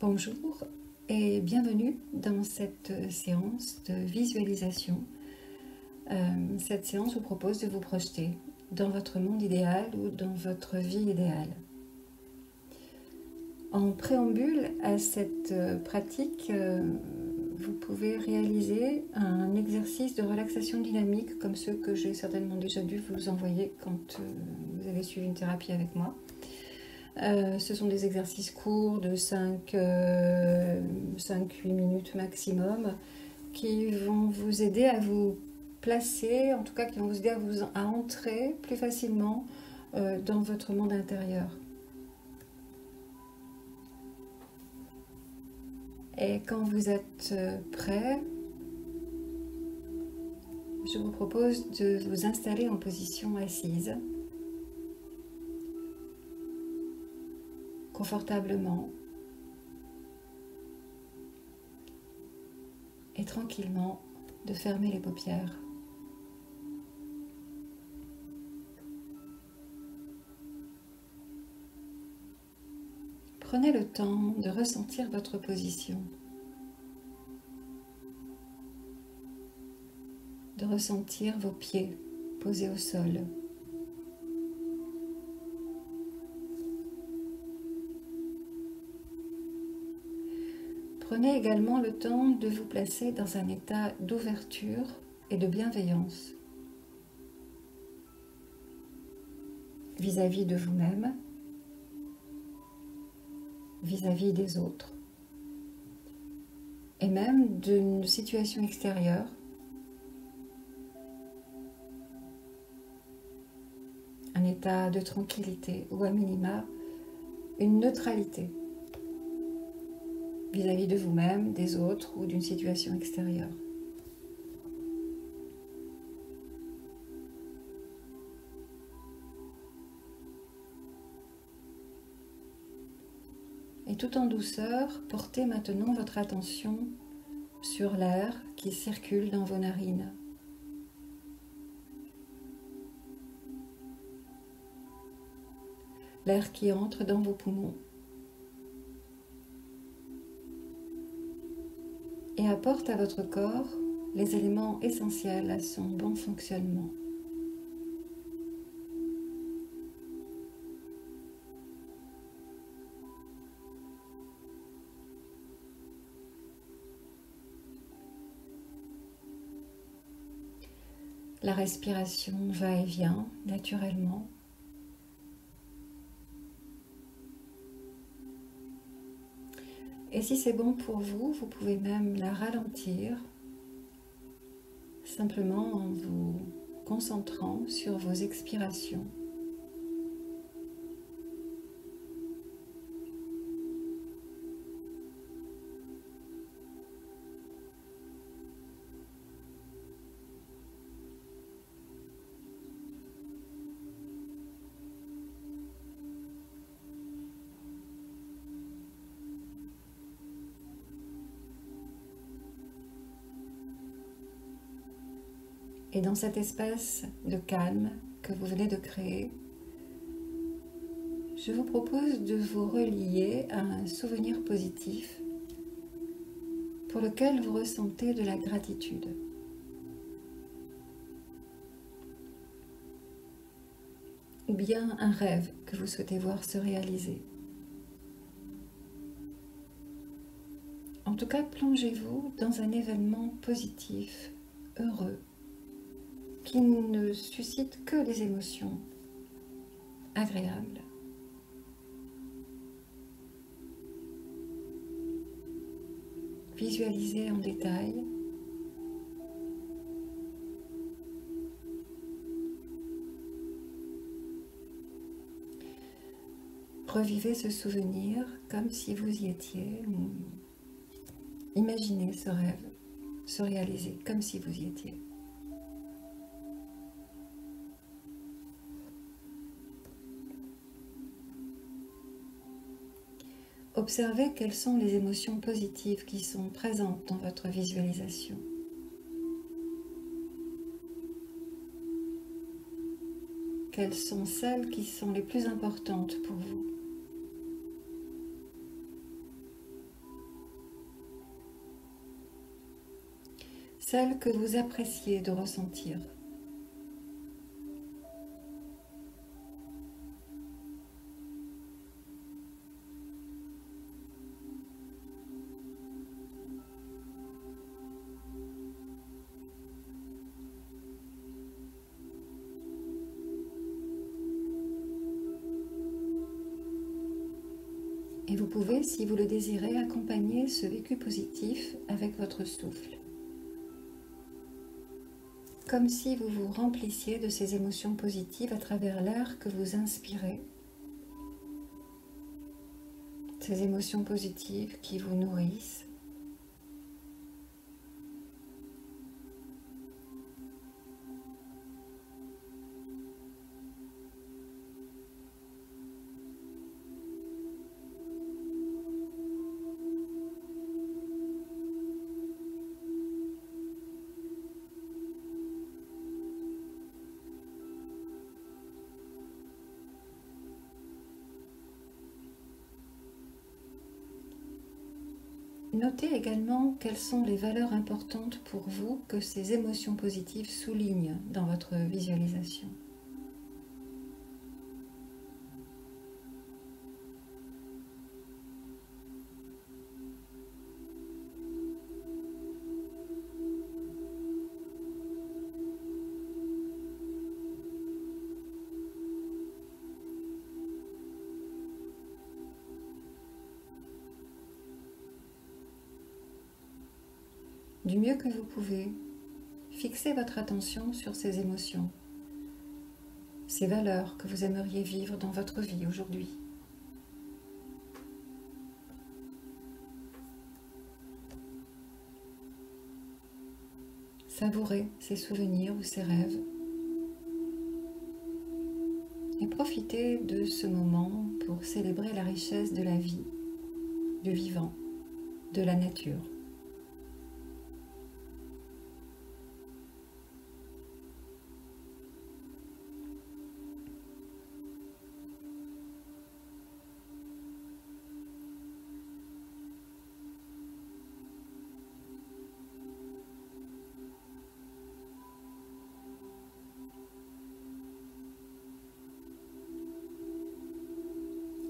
Bonjour et bienvenue dans cette séance de visualisation. Cette séance vous propose de vous projeter dans votre monde idéal ou dans votre vie idéale. En préambule à cette pratique, vous pouvez réaliser un exercice de relaxation dynamique comme ceux que j'ai certainement déjà dû vous envoyer quand vous avez suivi une thérapie avec moi. Ce sont des exercices courts de 5-8 minutes maximum qui vont vous aider à vous placer, en tout cas qui vont vous aider à entrer plus facilement dans votre monde intérieur. Et quand vous êtes prêt, je vous propose de vous installer en position assise, confortablement et tranquillement de fermer les paupières. Prenez le temps de ressentir votre position, de ressentir vos pieds posés au sol. Prenez également le temps de vous placer dans un état d'ouverture et de bienveillance vis-à-vis de vous-même, vis-à-vis des autres, et même d'une situation extérieure, un état de tranquillité ou à minima, une neutralité vis-à-vis de vous-même, des autres ou d'une situation extérieure. Et tout en douceur, portez maintenant votre attention sur l'air qui circule dans vos narines. L'air qui entre dans vos poumons. Et apporte à votre corps les éléments essentiels à son bon fonctionnement. La respiration va et vient naturellement. Et si c'est bon pour vous, vous pouvez même la ralentir, simplement en vous concentrant sur vos expirations. Et dans cet espace de calme que vous venez de créer, je vous propose de vous relier à un souvenir positif pour lequel vous ressentez de la gratitude. Ou bien un rêve que vous souhaitez voir se réaliser. En tout cas, plongez-vous dans un événement positif, heureux, qui ne suscite que des émotions agréables. Visualisez en détail. Revivez ce souvenir comme si vous y étiez. Imaginez ce rêve se réaliser comme si vous y étiez. Observez quelles sont les émotions positives qui sont présentes dans votre visualisation. Quelles sont celles qui sont les plus importantes pour vous? celles que vous appréciez de ressentir. Et vous pouvez, si vous le désirez, accompagner ce vécu positif avec votre souffle. Comme si vous vous remplissiez de ces émotions positives à travers l'air que vous inspirez. Ces émotions positives qui vous nourrissent. Notez également quelles sont les valeurs importantes pour vous que ces émotions positives soulignent dans votre visualisation. Du mieux que vous pouvez, fixez votre attention sur ces émotions, ces valeurs que vous aimeriez vivre dans votre vie aujourd'hui. Savourez ces souvenirs ou ces rêves et profitez de ce moment pour célébrer la richesse de la vie, du vivant, de la nature.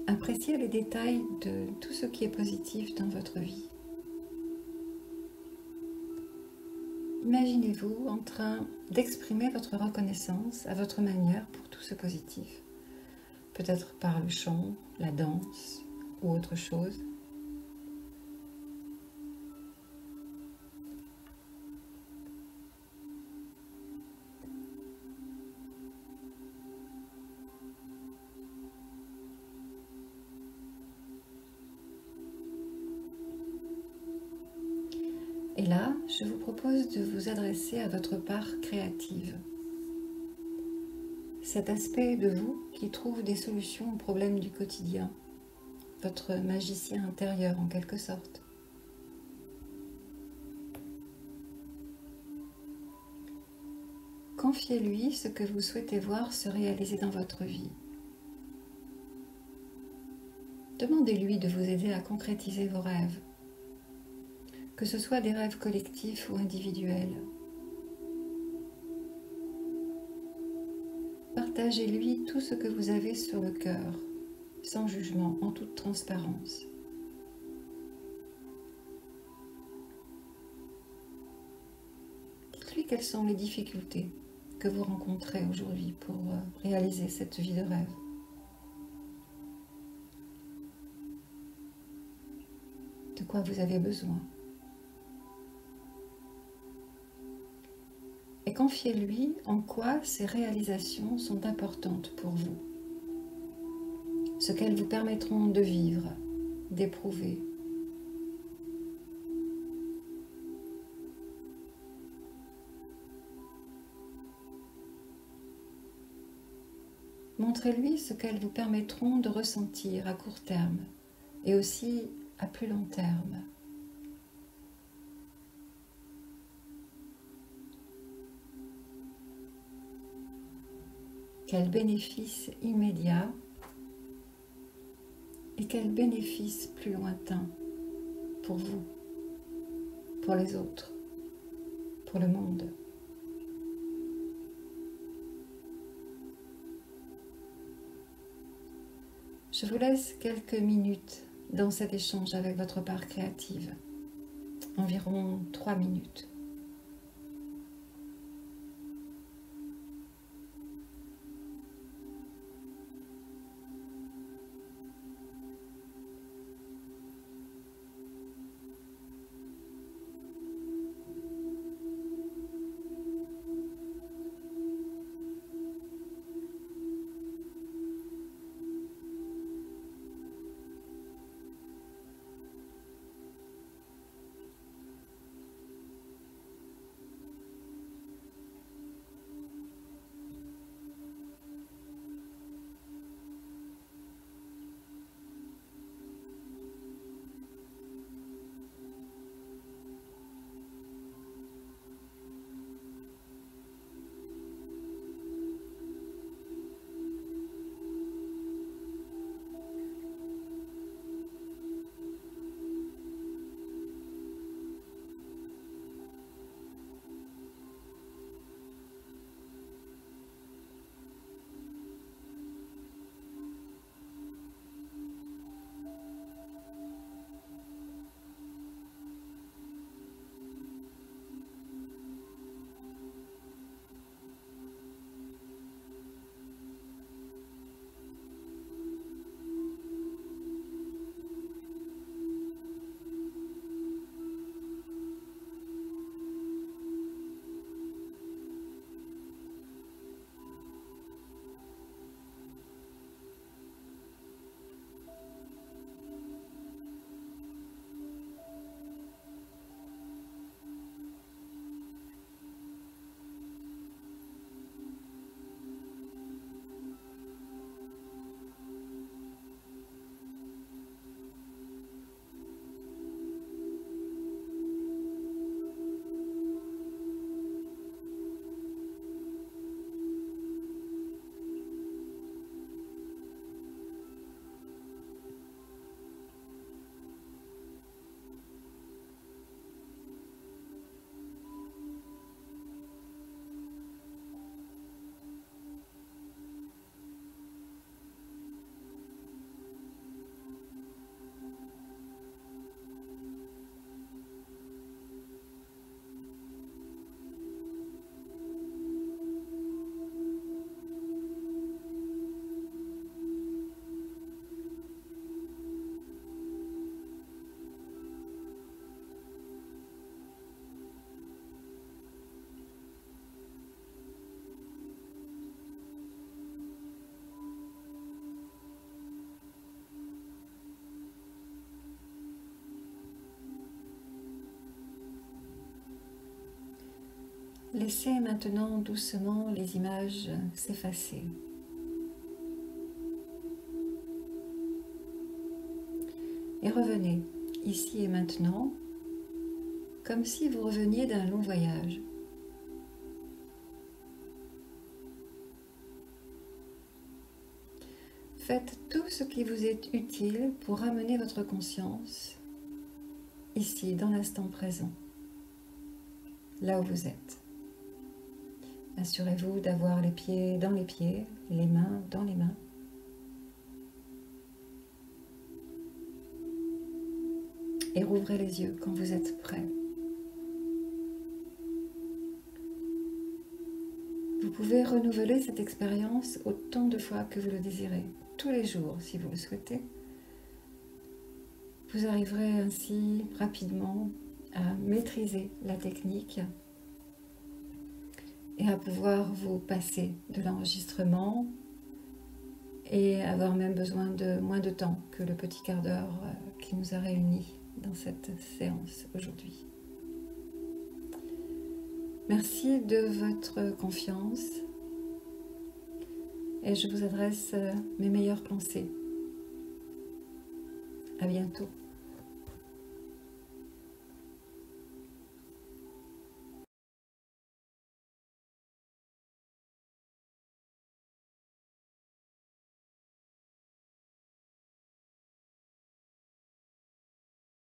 Appréciez les détails de tout ce qui est positif dans votre vie. Imaginez-vous en train d'exprimer votre reconnaissance à votre manière pour tout ce positif. Peut-être par le chant, la danse ou autre chose. Et là, je vous propose de vous adresser à votre part créative. Cet aspect de vous qui trouve des solutions aux problèmes du quotidien. Votre magicien intérieur en quelque sorte. Confiez-lui ce que vous souhaitez voir se réaliser dans votre vie. Demandez-lui de vous aider à concrétiser vos rêves. Que ce soit des rêves collectifs ou individuels. Partagez-lui tout ce que vous avez sur le cœur, sans jugement, en toute transparence. Dites-lui quelles sont les difficultés que vous rencontrez aujourd'hui pour réaliser cette vie de rêve. De quoi vous avez besoin. Et confiez-lui en quoi ces réalisations sont importantes pour vous, ce qu'elles vous permettront de vivre, d'éprouver. Montrez-lui ce qu'elles vous permettront de ressentir à court terme et aussi à plus long terme. Quel bénéfice immédiat et quel bénéfice plus lointain pour vous, pour les autres, pour le monde. Je vous laisse quelques minutes dans cet échange avec votre part créative, environ 3 minutes. Laissez maintenant doucement les images s'effacer. Et revenez ici et maintenant, comme si vous reveniez d'un long voyage. Faites tout ce qui vous est utile pour ramener votre conscience ici, dans l'instant présent, là où vous êtes. Assurez-vous d'avoir les pieds dans les pieds, les mains dans les mains. Et rouvrez les yeux quand vous êtes prêt. Vous pouvez renouveler cette expérience autant de fois que vous le désirez, tous les jours si vous le souhaitez. Vous arriverez ainsi rapidement à maîtriser la technique et à pouvoir vous passer de l'enregistrement et avoir même besoin de moins de temps que le petit quart d'heure qui nous a réunis dans cette séance aujourd'hui. Merci de votre confiance et je vous adresse mes meilleures pensées. À bientôt.